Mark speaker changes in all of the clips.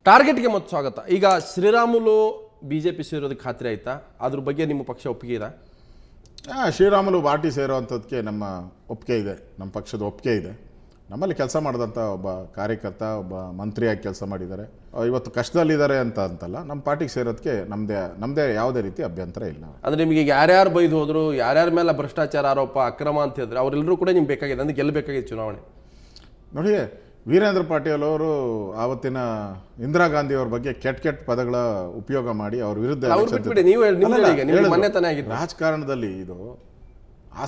Speaker 1: ಟಾರ್ಗೆಟ್ಗೆ ಮತ್ತು ಸ್ವಾಗತ. ಈಗ ಶ್ರೀರಾಮುಲು ಬಿಜೆಪಿ ಸೇರೋದಕ್ಕೆ ಖಾತ್ರಿ ಆಯ್ತಾ? ಅದ್ರ ಬಗ್ಗೆ ನಿಮ್ಮ ಪಕ್ಷ ಒಪ್ಪಿಗೆ ಇದೆ?
Speaker 2: ಶ್ರೀರಾಮುಲು ಪಾರ್ಟಿ ಸೇರೋವಂಥದ್ದಕ್ಕೆ ನಮ್ಮ ಒಪ್ಪಿಗೆ ಇದೆ, ನಮ್ಮ ಪಕ್ಷದ ಒಪ್ಪಿಗೆ ಇದೆ. ನಮ್ಮಲ್ಲಿ ಕೆಲಸ ಮಾಡಿದಂಥ ಒಬ್ಬ ಕಾರ್ಯಕರ್ತ, ಒಬ್ಬ ಮಂತ್ರಿಯಾಗಿ ಕೆಲಸ ಮಾಡಿದ್ದಾರೆ. ಇವತ್ತು ಕಷ್ಟದಲ್ಲಿದ್ದಾರೆ ಅಂತಲ್ಲ, ನಮ್ಮ ಪಾರ್ಟಿಗೆ ಸೇರೋದಕ್ಕೆ ನಮ್ಮದೇ ಯಾವುದೇ ರೀತಿ ಅಭ್ಯಂತರ ಇಲ್ಲ.
Speaker 1: ಅಂದರೆ ನಿಮಗೆ ಯಾರ್ಯಾರು ಬೈದು ಹೋದ್ರು, ಯಾರ್ಯಾರ ಮೇಲೆ ಭ್ರಷ್ಟಾಚಾರ ಆರೋಪ, ಅಕ್ರಮ ಅಂತ ಹೇಳಿದ್ರೆ ಅವರೆಲ್ಲರೂ ಕೂಡ ನಿಮ್ಗೆ ಬೇಕಾಗಿದೆ, ಅಂದ್ರೆ ಗೆಲ್ಲಬೇಕಾಗಿದೆ ಚುನಾವಣೆ.
Speaker 2: ನೋಡಿ, ವೀರೇಂದ್ರ ಪಾಟೀಲ್ ಅವರು ಆವತ್ತಿನ ಇಂದಿರಾ ಗಾಂಧಿ ಅವ್ರ ಬಗ್ಗೆ ಕೆಟ್ಟ ಪದಗಳ ಉಪಯೋಗ ಮಾಡಿ ಅವ್ರ ವಿರುದ್ಧ ರಾಜಕಾರಣದಲ್ಲಿ ಇದು ಆ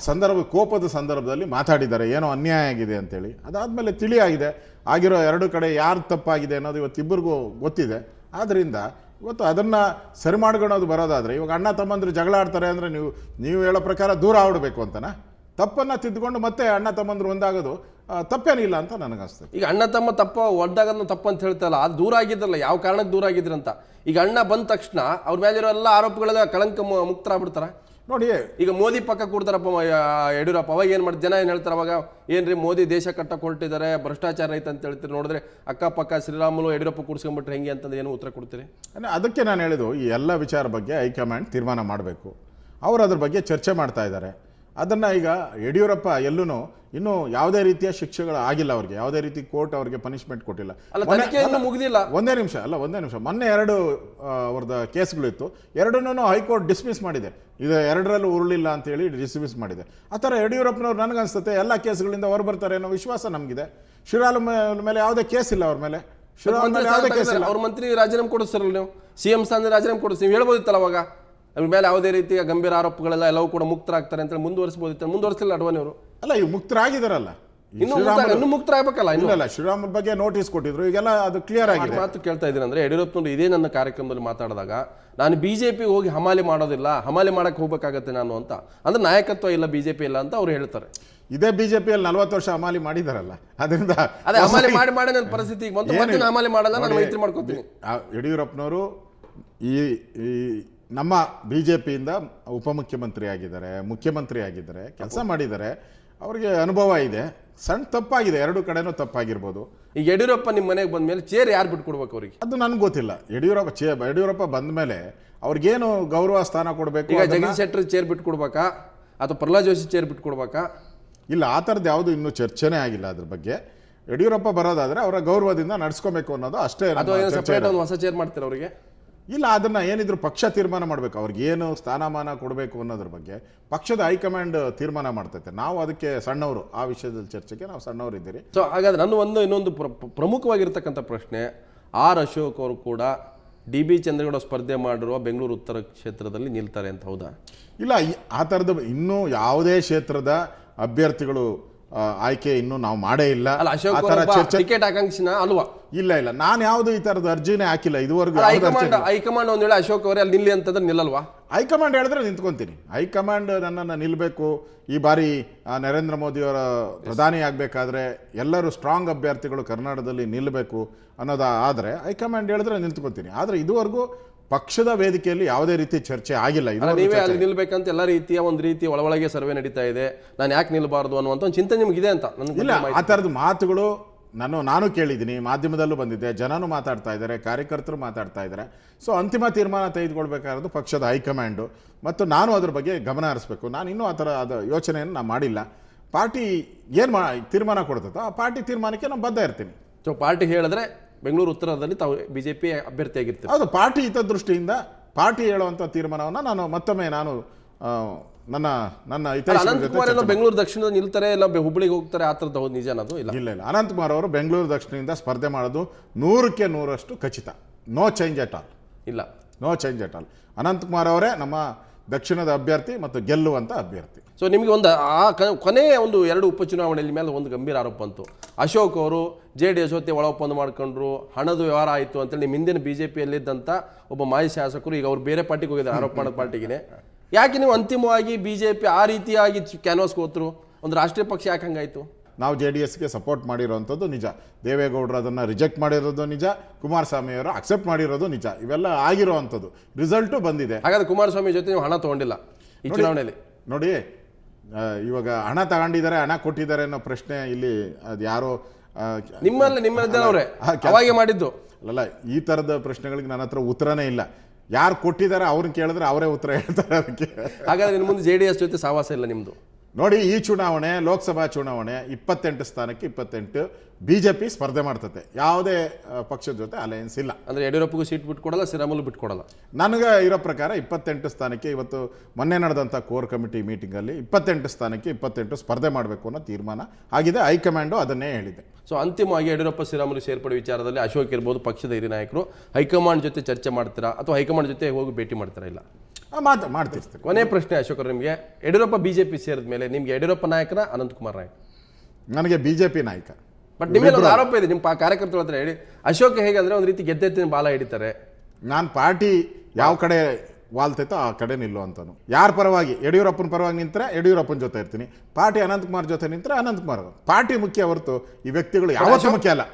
Speaker 2: ಕೋಪದ ಸಂದರ್ಭದಲ್ಲಿ ಮಾತಾಡಿದ್ದಾರೆ, ಏನೋ ಅನ್ಯಾಯ ಆಗಿದೆ ಅಂತೇಳಿ. ಅದಾದಮೇಲೆ ತಿಳಿಯಾಗಿದೆ ಆಗಿರೋ ಎರಡು ಕಡೆ ಯಾರು ತಪ್ಪಾಗಿದೆ ಅನ್ನೋದು ಇವತ್ತಿಬ್ಬರಿಗೂ ಗೊತ್ತಿದೆ. ಆದ್ದರಿಂದ ಇವತ್ತು ಅದನ್ನು ಸರಿ ಮಾಡ್ಕೊಳ್ಳೋದು ಬರೋದಾದರೆ, ಇವಾಗ ಅಣ್ಣ ತಮ್ಮಂದ್ರು ಜಗಳ ಆಡ್ತಾರೆ ಅಂದರೆ ನೀವು ಹೇಳೋ ಪ್ರಕಾರ ದೂರ ಆಡಬೇಕು ಅಂತನಾ? ತಪ್ಪನ್ನು ತಿದ್ದುಕೊಂಡು ಮತ್ತೆ ಅಣ್ಣ ತಮ್ಮಂದ್ರು ಒಂದಾಗೋದು ತಪ್ಪೇನಿಲ್ಲ ಅಂತ ನನಗನ್ಸ್ತದೆ.
Speaker 1: ಈಗ ಅಣ್ಣ ತಮ್ಮ ಒಡ್ದಾಗ ತಪ್ಪು ಅಂತ ಹೇಳ್ತಲ್ಲ, ಅದು ದೂರ ಆಗಿದ್ರಲ್ಲ, ಯಾವ ಕಾರಣಕ್ಕೆ ದೂರ ಆಗಿದ್ರಂತ. ಈಗ ಅಣ್ಣ ಬಂದ ತಕ್ಷಣ ಅವ್ರ ಮೇಲಿರೋ ಎಲ್ಲ ಆರೋಪಗಳೆಲ್ಲ ಕಳಂಕ ಮುಕ್ತರಾಗ್ಬಿಡ್ತಾರ.
Speaker 2: ನೋಡಿ,
Speaker 1: ಈಗ ಮೋದಿ ಪಕ್ಕ ಕೊಡ್ತಾರಪ್ಪ ಯಡಿಯೂರಪ್ಪ, ಅವಾಗ ಏನು ಮಾಡಿ ಜನ ಏನು ಹೇಳ್ತಾರೆ, ಅವಾಗ ಏನ್ರಿ ಮೋದಿ ದೇಶ ಕಟ್ಟಕ್ಕೆ ಹೊರಟಿದ್ದಾರೆ, ಭ್ರಷ್ಟಾಚಾರ ಐತೆ ಅಂತ ಹೇಳ್ತೀರಿ. ನೋಡಿದ್ರೆ ಅಕ್ಕಪಕ್ಕ ಶ್ರೀರಾಮುಲು ಯಡಿಯೂರಪ್ಪ ಕೂಡಿಸ್ಕೊಂಡ್ಬಿಟ್ರೆ ಹೆಂಗೆ ಅಂತಂದ್ರೆ ಏನು ಉತ್ತರ ಕೊಡ್ತೀರಿ?
Speaker 2: ಅದಕ್ಕೆ ನಾನು ಹೇಳಿದ್ದು, ಈ ಎಲ್ಲ ವಿಚಾರ ಬಗ್ಗೆ ಹೈಕಮಾಂಡ್ ತೀರ್ಮಾನ ಮಾಡಬೇಕು. ಅವರು ಅದ್ರ ಬಗ್ಗೆ ಚರ್ಚೆ ಮಾಡ್ತಾ ಇದ್ದಾರೆ. ಅದನ್ನು ಈಗ ಯಡಿಯೂರಪ್ಪ ಇನ್ನೂ ಯಾವುದೇ ರೀತಿಯ ಶಿಕ್ಷೆಗಳು ಆಗಿಲ್ಲ, ಅವ್ರಿಗೆ ಯಾವುದೇ ರೀತಿ ಕೋರ್ಟ್ ಅವ್ರಿಗೆ ಪನಿಷ್ಮೆಂಟ್ ಕೊಟ್ಟಿಲ್ಲ.
Speaker 1: ಮುಗಿದಿಲ್ಲ.
Speaker 2: ಒಂದೇ ನಿಮಿಷ ಮೊನ್ನೆ ಅವ್ರದ್ದು ಕೇಸ್ಗಳಿತ್ತು, ಎರಡನ್ನೂ ಹೈಕೋರ್ಟ್ ಡಿಸ್ಮಿಸ್ ಮಾಡಿದೆ. ಇದು ಎರಡರಲ್ಲೂ ಉರುಳಿಲ್ಲ ಅಂತೇಳಿ ಡಿಸ್ಮಿಸ್ ಮಾಡಿದೆ. ಆ ಥರ ಯಡಿಯೂರಪ್ಪನವ್ರು ನನಗನ್ಸುತ್ತೆ ಎಲ್ಲ ಕೇಸ್ಗಳಿಂದ ಹೊರ ಬರ್ತಾರೆ ಅನ್ನೋ ವಿಶ್ವಾಸ ನಮಗಿದೆ. ಶ್ರೀರಾಮುಲು ಮೇಲೆ ಯಾವುದೇ ಕೇಸ್ ಇಲ್ಲ, ಅವ್ರ ಮೇಲೆ ಯಾವುದೇ ಕೇಸ್ ಇಲ್ಲ.
Speaker 1: ಅವ್ರ ಮಂತ್ರಿ ರಾಜೀನಾಮೆ ಕೊಡಿಸ್ತಾರಲ್ಲ, ನೀವು ಸಿಎಂ ಸ್ಥಾನದಲ್ಲಿ ರಾಜೀನಾಮೆ ಕೊಡಿಸ್ತೀವಿ, ನೀವು ಹೇಳ್ಬೋದಿತ್ತಲ್ಲ ಅವಾಗ. ಅದ್ರ ಮೇಲೆ ಯಾವುದೇ ರೀತಿಯ ಗಂಭೀರ ಆರೋಪಗಳೆಲ್ಲ ಎಲ್ಲವೂ ಕೂಡ ಮುಕ್ತರಾಗ್ತಾರೆ ಅಂತ ಮುಂದುವರಿಸಬಹುದಿತ್ತು. ಮುಂದುವರಿಸಲಿಲ್ಲ ಅಡ್ವಾಣಿ ಅವರು.
Speaker 2: ಅಲ್ಲ, ಈಗ ಮುಕ್ತರಾಗಿದ್ದಾರಲ್ಲ,
Speaker 1: ಇನ್ನು ಮುಕ್ತರಾಗಬೇಕಲ್ಲ.
Speaker 2: ಇಲ್ಲ, ಶ್ರೀರಾಮುಲ್ ಬಗ್ಗೆ ನೋಟಿಸ್ ಕೊಟ್ಟಿದ್ರು, ಈಗೆಲ್ಲ ಅದು ಕ್ಲಿಯರ್ ಆಗಿದೆ.
Speaker 1: ಮಾತು ಕೇಳ್ತಾ ಇದ್ದೀನಿ ಅಂದ್ರೆ, ಯಡಿಯೂರಪ್ಪನವರು ಇದೇ ನನ್ನ ಕಾರ್ಯಕ್ರಮದಲ್ಲಿ ಮಾತಾಡಿದಾಗ, ನಾನು ಬಿಜೆಪಿ ಹೋಗಿ ಹಮಾಲಿ ಮಾಡೋದಿಲ್ಲ, ಹಮಾಲಿ ಮಾಡಕ್ಕೆ ಹೋಗ್ಬೇಕಾಗತ್ತೆ ನಾನು ಅಂತ, ಅಂದ್ರೆ ನಾಯಕತ್ವ ಇಲ್ಲ ಬಿಜೆಪಿ ಇಲ್ಲ ಅಂತ ಅವ್ರು ಹೇಳ್ತಾರೆ.
Speaker 2: ಇದೇ ಬಿಜೆಪಿಯಲ್ಲಿ 40 ವರ್ಷ ಹಮಾಲಿ ಮಾಡಿದಾರಲ್ಲ, ಅದರಿಂದ
Speaker 1: ಅದೇ ಹಮಾಲಿ ಮಾಡಿ ನನ್ನ ಪರಿಸ್ಥಿತಿ ಮತ್ತೆ ಹಮಾಲಿ ಮಾಡಲ್ಲ, ನಾನು ಮೈತ್ರಿ ಮಾಡ್ಕೊತೀನಿ.
Speaker 2: ಯಡಿಯೂರಪ್ಪನವರು ಈ ನಮ್ಮ ಬಿಜೆಪಿಯಿಂದ ಉಪಮುಖ್ಯಮಂತ್ರಿ ಆಗಿದ್ದಾರೆ, ಮುಖ್ಯಮಂತ್ರಿ ಆಗಿದ್ದಾರೆ, ಕೆಲಸ ಮಾಡಿದ್ದಾರೆ, ಅವ್ರಿಗೆ ಅನುಭವ ಇದೆ. ಸಣ್ಣ ತಪ್ಪಾಗಿದೆ, ಎರಡು ಕಡೆನೂ ತಪ್ಪಾಗಿರ್ಬೋದು.
Speaker 1: ಈಗ ಯಡಿಯೂರಪ್ಪ ನಿಮ್ಮ ಮನೆಗೆ ಬಂದ ಮೇಲೆ ಚೇರ್ ಯಾರು ಬಿಟ್ಕೊಡ್ಬೇಕು ಅವ್ರಿಗೆ?
Speaker 2: ಅದು ನನಗೆ ಗೊತ್ತಿಲ್ಲ. ಯಡಿಯೂರಪ್ಪ ಬಂದ ಮೇಲೆ ಅವ್ರಿಗೇನು ಗೌರವ ಸ್ಥಾನ ಕೊಡಬೇಕು?
Speaker 1: ಈಗ ಜಗದೀಶ್ ಶೆಟ್ಟರ್ ಚೇರ್ ಬಿಟ್ಕೊಡ್ಬೇಕಾ ಅಥವಾ ಪ್ರಹ್ಲಾದ್ ಜೋಶಿ ಚೇರ್ ಬಿಟ್ಕೊಡ್ಬೇಕಾ?
Speaker 2: ಇಲ್ಲ, ಆ ಥರದ್ದು ಯಾವುದು ಇನ್ನೂ ಚರ್ಚೆನೇ ಆಗಿಲ್ಲ ಅದ್ರ ಬಗ್ಗೆ. ಯಡಿಯೂರಪ್ಪ ಬರೋದಾದ್ರೆ ಅವರ ಗೌರವದಿಂದ ನಡ್ಸ್ಕೊಬೇಕು ಅನ್ನೋದು ಅಷ್ಟೇ.
Speaker 1: ಒಂದು ಹೊಸ ಚೇರ್ ಮಾಡ್ತಾರೆ ಅವರಿಗೆ?
Speaker 2: ಇಲ್ಲ, ಅದನ್ನು ಏನಿದ್ರು ಪಕ್ಷ ತೀರ್ಮಾನ ಮಾಡಬೇಕು. ಅವ್ರಿಗೆ ಏನು ಸ್ಥಾನಮಾನ ಕೊಡಬೇಕು ಅನ್ನೋದ್ರ ಬಗ್ಗೆ ಪಕ್ಷದ ಹೈಕಮಾಂಡ್ ತೀರ್ಮಾನ ಮಾಡ್ತೈತೆ. ನಾವು ಅದಕ್ಕೆ ಸಣ್ಣವರು, ಆ ವಿಷಯದಲ್ಲಿ ಚರ್ಚೆಗೆ ನಾವು ಸಣ್ಣವರಿದ್ದೀರಿ.
Speaker 1: ಸೊ ಹಾಗಾದ್ರೆ ಇನ್ನೊಂದು ಪ್ರಮುಖವಾಗಿರ್ತಕ್ಕಂಥ ಪ್ರಶ್ನೆ, ಆರ್ ಅಶೋಕ್ ಅವರು ಕೂಡ DB ಚಂದ್ರೇಗೌಡ ಸ್ಪರ್ಧೆ ಮಾಡಿರುವ ಬೆಂಗಳೂರು ಉತ್ತರ ಕ್ಷೇತ್ರದಲ್ಲಿ ನಿಲ್ತಾರೆ ಅಂತ, ಹೌದಾ?
Speaker 2: ಇಲ್ಲ, ಆ ಥರದ ಇನ್ನೂ ಯಾವುದೇ ಕ್ಷೇತ್ರದ ಅಭ್ಯರ್ಥಿಗಳು ಆಯ್ಕೆ ಇನ್ನೂ ನಾವು ಮಾಡೇ ಇಲ್ಲ.
Speaker 1: ಟಿಕೆಟ್ ಆಕಾಂಕ್ಷಿನ ಅಲ್ವಾ?
Speaker 2: ಇಲ್ಲ, ನಾನು ಯಾವುದು ಈ ತರದ ಅರ್ಜಿನೇ ಹಾಕಿಲ್ಲ ಇದುವರೆಗೂ.
Speaker 1: ಹೈಕಮಾಂಡ್ ಒಂದ್ ವೇಳೆ ಅಶೋಕ್ ಅವರೇ ಅಲ್ಲಿ ನಿಲ್ಲಿ ಅಂತಂದ್ರೆ ನಿಲ್ಲಲ್ವಾ?
Speaker 2: ಹೈಕಮಾಂಡ್ ಹೇಳಿದ್ರೆ ನಿಂತ್ಕೊಂತೀನಿ. ಹೈಕಮಾಂಡ್ ನನ್ನನ್ನು ನಿಲ್ಲಬೇಕು, ಈ ಬಾರಿ ನರೇಂದ್ರ ಮೋದಿ ಅವರ ಪ್ರಧಾನಿ ಆಗಬೇಕಾದ್ರೆ ಎಲ್ಲರೂ ಸ್ಟ್ರಾಂಗ್ ಅಭ್ಯರ್ಥಿಗಳು ಕರ್ನಾಟಕದಲ್ಲಿ ನಿಲ್ಲಬೇಕು ಅನ್ನೋದು ಆದರೆ ಹೈಕಮಾಂಡ್ ಹೇಳಿದ್ರೆ ನಿಂತ್ಕೊಂತೀನಿ. ಆದರೆ ಇದುವರೆಗೂ ಪಕ್ಷದ ವೇದಿಕೆಯಲ್ಲಿ ಯಾವುದೇ ರೀತಿ ಚರ್ಚೆ ಆಗಿಲ್ಲ.
Speaker 1: ನೀವೇ ಅಲ್ಲಿ ನಿಲ್ಬೇಕಂತ ಎಲ್ಲ ರೀತಿಯ ಒಂದು ರೀತಿಯ ಒಳಗೆ ಸರ್ವೆ ನಡೀತಾ ಇದೆ, ನಾನು ಯಾಕೆ ನಿಲ್ಬಾರ್ದು ಅನ್ನುವಂಥ ಒಂದು ಚಿಂತೆ ನಿಮ್ಗಿದೆ ಅಂತ ನನಗೆ
Speaker 2: ಇಲ್ಲ. ಆ ಥರದ ಮಾತುಗಳು ನಾನು ಕೇಳಿದ್ದೀನಿ, ಮಾಧ್ಯಮದಲ್ಲೂ ಬಂದಿದ್ದೆ, ಜನನೂ ಮಾತಾಡ್ತಾ ಇದ್ದಾರೆ, ಕಾರ್ಯಕರ್ತರು ಮಾತಾಡ್ತಾ ಇದ್ದಾರೆ. ಸೊ ಅಂತಿಮ ತೀರ್ಮಾನ ತೆಗೆದುಕೊಳ್ಬೇಕಾಗಿರೋದು ಪಕ್ಷದ ಹೈಕಮಾಂಡು, ಮತ್ತು ನಾನು ಅದ್ರ ಬಗ್ಗೆ ಗಮನ ಹರಿಸ್ಬೇಕು. ನಾನು ಇನ್ನೂ ಆ ಥರ ಯೋಚನೆಯನ್ನು ನಾನು ಮಾಡಿಲ್ಲ. ಪಾರ್ಟಿ ಏನು ತೀರ್ಮಾನ ಕೊಡ್ತದೋ ಆ ಪಾರ್ಟಿ ತೀರ್ಮಾನಕ್ಕೆ ನಾನು ಬದ್ಧ ಇರ್ತೀನಿ.
Speaker 1: ಸೊ ಪಾರ್ಟಿ ಹೇಳಿದ್ರೆ ಬೆಂಗಳೂರು ಉತ್ತರದಲ್ಲಿ ತಾವು ಬಿಜೆಪಿ ಅಭ್ಯರ್ಥಿಯಾಗಿರ್ತೀವಿ.
Speaker 2: ಹೌದು, ಪಾರ್ಟಿ ಹಿತದೃಷ್ಟಿಯಿಂದ ಪಾರ್ಟಿ ಹೇಳುವಂಥ ತೀರ್ಮಾನವನ್ನು ನಾನು ನನ್ನ
Speaker 1: ಬೆಂಗಳೂರು ದಕ್ಷಿಣದ ನಿಲ್ತಾರೆ, ಇಲ್ಲ ಹುಬ್ಬಳ್ಳಿಗೆ ಹೋಗ್ತಾರೆ, ಆ ಥರದ್ದು ಹೌದು ನಿಜ ಅನ್ನೋದು?
Speaker 2: ಇಲ್ಲ, ಅನಂತಕುಮಾರ್ ಅವರು ಬೆಂಗಳೂರು ದಕ್ಷಿಣದಿಂದ ಸ್ಪರ್ಧೆ ಮಾಡೋದು 100ಕ್ಕೆ 100% ಖಚಿತ. No change at all.
Speaker 1: ಇಲ್ಲ,
Speaker 2: no change at all. Ananthkumar ಅವರೇ ನಮ್ಮ ದಕ್ಷಿಣದ ಅಭ್ಯರ್ಥಿ ಮತ್ತು ಗೆಲ್ಲುವಂಥ ಅಭ್ಯರ್ಥಿ.
Speaker 1: ಸೊ ನಿಮಗೆ ಕೊನೆಯ 2 ಉಪಚುನಾವಣೆಯಲ್ಲಿ ಮೇಲೆ ಒಂದು ಗಂಭೀರ ಆರೋಪ ಬಂತು. ಅಶೋಕ್ ಅವರು JDS ಜೊತೆ ಒಳ ಒಪ್ಪಂದ ಮಾಡ್ಕೊಂಡ್ರು, ಹಣದ ವ್ಯವಹಾರ ಆಯಿತು ಅಂತೇಳಿ ನಿಮ್ಮ ಹಿಂದಿನ ಬಿಜೆಪಿಯಲ್ಲಿದ್ದಂಥ ಒಬ್ಬ ಮಾಜಿ ಶಾಸಕರು ಈಗ ಅವ್ರು ಬೇರೆ ಪಾರ್ಟಿಗೆ ಹೋಗಿದ್ದಾರೆ, ಆರೋಪ ಮಾಡೋದು ಪಾರ್ಟಿಗೆ. ಯಾಕೆ ನೀವು ಅಂತಿಮವಾಗಿ ಬಿಜೆಪಿ ಆ ರೀತಿಯಾಗಿ ಕ್ಯಾನ್ವಾಸ್ಗೆ ಹೋದ್ರು? ಒಂದು ರಾಷ್ಟ್ರೀಯ ಪಕ್ಷ ಯಾಕೆ ಹಂಗಾಯ್ತು?
Speaker 2: ನಾವು JDSಗೆ ಸಪೋರ್ಟ್ ಮಾಡಿರೋವಂಥದ್ದು ನಿಜ, ದೇವೇಗೌಡರು ಅದನ್ನು ರಿಜೆಕ್ಟ್ ಮಾಡಿರೋದು ನಿಜ, ಕುಮಾರಸ್ವಾಮಿ ಅವರು ಅಕ್ಸೆಪ್ಟ್ ಮಾಡಿರೋದು ನಿಜ, ಇವೆಲ್ಲ ಆಗಿರೋವಂಥದ್ದು, ರಿಸಲ್ಟು ಬಂದಿದೆ.
Speaker 1: ಹಾಗಾದ್ರೆ ಕುಮಾರಸ್ವಾಮಿ ಜೊತೆ ನೀವು ಹಣ ತೊಗೊಂಡಿಲ್ಲ ಈ ಚುನಾವಣೆಯಲ್ಲಿ?
Speaker 2: ನೋಡಿ, ಇವಾಗ ಹಣ ತಗೊಂಡಿದ್ದಾರೆ, ಹಣ ಕೊಟ್ಟಿದ್ದಾರೆ ಅನ್ನೋ ಪ್ರಶ್ನೆ ಇಲ್ಲಿ ಅದು ಯಾರೋ
Speaker 1: ನಿಮ್ಮಲ್ಲೇ ಅವರೇ ಅವಾಗೆ ಮಾಡಿದ್ದು.
Speaker 2: ಅಲ್ಲ ಈ ಥರದ ಪ್ರಶ್ನೆಗಳಿಗೆ ನನ್ನ ಹತ್ರ ಉತ್ತರನೇ ಇಲ್ಲ. ಯಾರು ಕೊಟ್ಟಿದ್ದಾರೆ ಅವ್ರನ್ನ ಕೇಳಿದ್ರೆ ಅವರೇ ಉತ್ತರ ಹೇಳ್ತಾರೆ ಅದಕ್ಕೆ.
Speaker 1: ಹಾಗಾದ್ರೆ ಇನ್ನು ಮುಂದೆ JDS ಜೊತೆ ಸಹವಾಸ ಇಲ್ಲ ನಿಮ್ಮದು?
Speaker 2: ನೋಡಿ, ಈ ಚುನಾವಣೆ ಲೋಕಸಭಾ ಚುನಾವಣೆ 28 ಸ್ಥಾನಕ್ಕೆ 28 BJP ಸ್ಪರ್ಧೆ ಮಾಡ್ತತೆ. ಯಾವುದೇ ಪಕ್ಷದ ಜೊತೆ ಅಲಯನ್ಸ್ ಇಲ್ಲ.
Speaker 1: ಅಂದರೆ ಯಡಿಯೂರಪ್ಪಗೂ ಸೀಟ್ ಬಿಟ್ಕೊಡಲ್ಲ, ಶ್ರೀರಾಮುಲು ಬಿಟ್ಕೊಡಲ್ಲ.
Speaker 2: ನನಗೆ ಇರೋ ಪ್ರಕಾರ 28 ಸ್ಥಾನಕ್ಕೆ ಇವತ್ತು ಮೊನ್ನೆ ನಡೆದಂಥ ಕೋರ್ ಕಮಿಟಿ ಮೀಟಿಂಗಲ್ಲಿ 28 ಸ್ಥಾನಕ್ಕೆ 28 ಸ್ಪರ್ಧೆ ಮಾಡಬೇಕು ಅನ್ನೋ ತೀರ್ಮಾನ ಆಗಿದೆ. ಹೈಕಮಾಂಡು ಅದನ್ನೇ ಹೇಳಿದೆ.
Speaker 1: ಸೊ ಅಂತಿಮವಾಗಿ ಯಡಿಯೂರಪ್ಪ ಶ್ರೀರಾಮುಲು ಸೇರ್ಪಡೆ ವಿಚಾರದಲ್ಲಿ ಅಶೋಕ್ ಇರ್ಬೋದು, ಪಕ್ಷದ ಹಿರಿಯ ನಾಯಕರು ಹೈಕಮಾಂಡ್ ಜೊತೆ ಚರ್ಚೆ ಮಾಡ್ತೀರಾ ಅಥವಾ ಹೈಕಮಾಂಡ್ ಜೊತೆ ಹೋಗಿ ಭೇಟಿ ಮಾಡ್ತೀರಾ? ಇಲ್ಲ,
Speaker 2: ಮಾಡ್ತಿರ್ತೀವಿ.
Speaker 1: ಕೊನೆ ಪ್ರಶ್ನೆ ಅಶೋಕ್ ಅವರು, ನಿಮಗೆ ಯಡಿಯೂರಪ್ಪ BJP ಸೇರಿದ ಮೇಲೆ ನಿಮ್ಗೆ ಯಡಿಯೂರಪ್ಪ ನಾಯಕನ ಅನಂತಕುಮಾರ್ ನಾಯಕ?
Speaker 2: ನನಗೆ BJP ನಾಯಕ.
Speaker 1: ಬಟ್ ನಿಮ್ಮ ಮೇಲೆ ಒಂದು ಆರೋಪ ಇದೆ, ನಿಮ್ಮ ಕಾರ್ಯಕರ್ತರು ಹತ್ರ ಹೇಳಿ, ಅಶೋಕ್ ಹೇಗೆ ಅಂದ್ರೆ ಒಂದು ರೀತಿ ಗೆದ್ದೆತ್ತಿನ ಬಾಲ ಹಿಡಿತಾರೆ.
Speaker 2: ನಾನು ಪಾರ್ಟಿ ಯಾವ ಕಡೆ ವಾಲ್ತೈತೋ ಆ ಕಡೆ ನಿಲ್ಲೋ ಅಂತನು. ಯಾರ ಪರವಾಗಿ ಯಡಿಯೂರಪ್ಪನ ಪರವಾಗಿ ನಿಂತರೆ ಯಡಿಯೂರಪ್ಪನ ಜೊತೆ ಇರ್ತೀನಿ, ಪಾರ್ಟಿ ಅನಂತಕುಮಾರ್ ಜೊತೆ ನಿಂತರೆ ಅನಂತಕುಮಾರ್. ಪಾರ್ಟಿ ಮುಖ್ಯ ಹೊರತು ಈ ವ್ಯಕ್ತಿಗಳು ಯಾವತ್ತೂ ಮುಖ್ಯ ಅಲ್ಲ.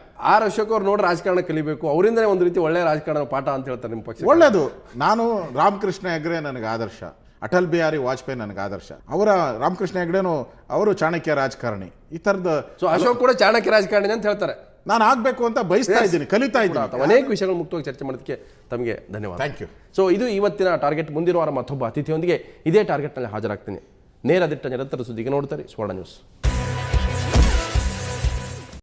Speaker 1: ಅಶೋಕ್ ಅವ್ರು ನೋಡಿ ರಾಜಕಾರಣ ಕಲಿಬೇಕು, ಅವರಿಂದನೇ ಒಂದು ರೀತಿ ಒಳ್ಳೆ ರಾಜಕಾರಣ ಪಾಠ ಅಂತ ಹೇಳ್ತಾರೆ ನಿಮ್ಮ ಪಕ್ಷ.
Speaker 2: ಒಳ್ಳೇದು. ನಾನು ರಾಮಕೃಷ್ಣ ಹೆಗ್ಡೆ ನನಗೆ ಆದರ್ಶ, ಅಟಲ್ ಬಿಹಾರಿ ವಾಜಪೇಯಿ ನನಗೆ ಆದರ್ಶ. ಅವರ ರಾಮಕೃಷ್ಣ ಹೆಗ್ಡೆನು ಅವರು ಚಾಣಕ್ಯ ರಾಜಕಾರಣಿ. ಈ ಥರದ
Speaker 1: ಸೊ ಅಶೋಕ್ ಕೂಡ ಚಾಣಕ್ಯ ರಾಜಕಾರಣಿ ಅಂತ ಹೇಳ್ತಾರೆ.
Speaker 2: ನಾನು ಆಗಬೇಕು ಅಂತ ಬಯಸ್ತಾ ಇದ್ದೀನಿ, ಕಲಿತಾ ಇದ್ದೀನಿ.
Speaker 1: ಅನೇಕ ವಿಷಯಗಳು ಮುಕ್ತವಾಗಿ ಚರ್ಚೆ ಮಾಡೋದಕ್ಕೆ ತಮಗೆ ಧನ್ಯವಾದ.
Speaker 2: Thank you.
Speaker 1: ಸೊ ಇದು ಇವತ್ತಿನ ಟಾರ್ಗೆಟ್. ಮುಂದಿನ ವಾರ ಮತ್ತೊಬ್ಬ ಅತಿಥಿಯೊಂದಿಗೆ ಇದೇ ಟಾರ್ಗೆಟ್ನಲ್ಲಿ ಹಾಜರಾಗ್ತೀನಿ. ನೇರ ದಿಟ್ಟ ನಿರಂತರ ಸುದ್ದಿಗೆ ನೋಡ್ತಾರೆ ಸ್ವರ್ಣ ನ್ಯೂಸ್.